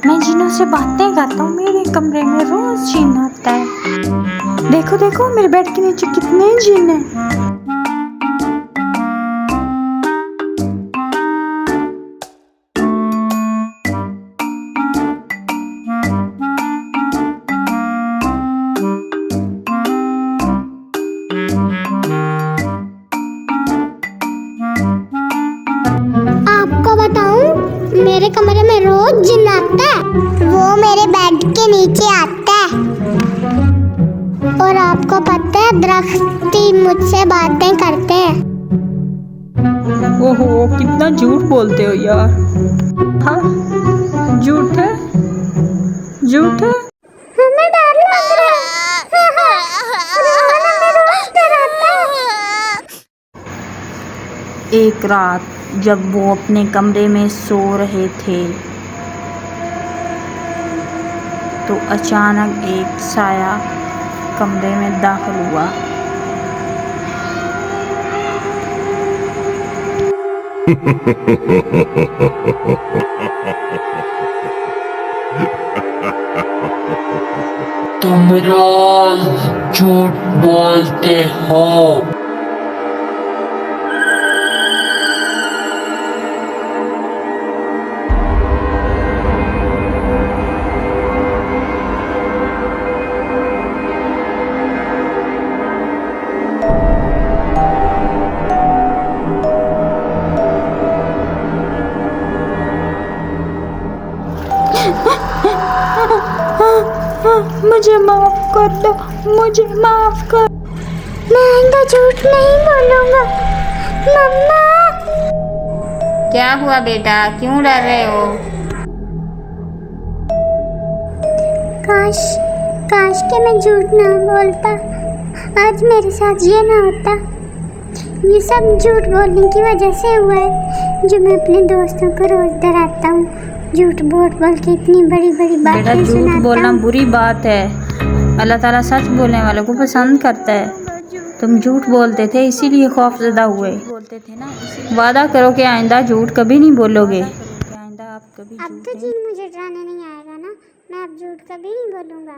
मैं जिनों से बातें करता हूँ, मेरे कमरे में रोज जिन आता है। देखो देखो मेरे बेड के नीचे कितने जिन हैं। आपको बताऊं, मेरे कमरे में रोज जिन आता है। वो मेरे बेड के नीचे आता है। और आपको पता है, दरख्त ही मुझसे बातें करते हैं। ओहो, कितना झूठ बोलते हो यार। हाँ, झूठ है, झूठ है। हमें डर लग रहा है। हमें रोज डराता है। एक रात जब वो अपने कमरे में सो रहे थे तो अचानक एक साया कमरे में दाखिल हुआ। तुम रोज झूठ बोलते हो। मुझे माफ कर दो, मुझे माफ कर। मैं आइंदा झूठ नहीं बोलूंगा। मम्मा, क्या हुआ बेटा, क्यों डर रहे हो? काश के मैं झूठ ना बोलता। आज मेरे साथ ये ना होता। ये सब झूठ बोलने की वजह से हुआ है, जो मैं अपने दोस्तों को रोज डराता हूँ। झूठ बोल के इतनी बड़ी बड़ी बेटा, बातें झूठ सुनाता बोलना हूँ। बुरी बात है। अल्लाह ताला सच बोलने वालों को पसंद करता है। तुम झूठ बोलते थे इसीलिए खौफजदा हुए। वादा करो कि आइंदा झूठ कभी नहीं बोलोगे। अब तो जी मुझे डराने नहीं आएगा ना। मैं अब झूठ कभी नहीं बोलूँगा।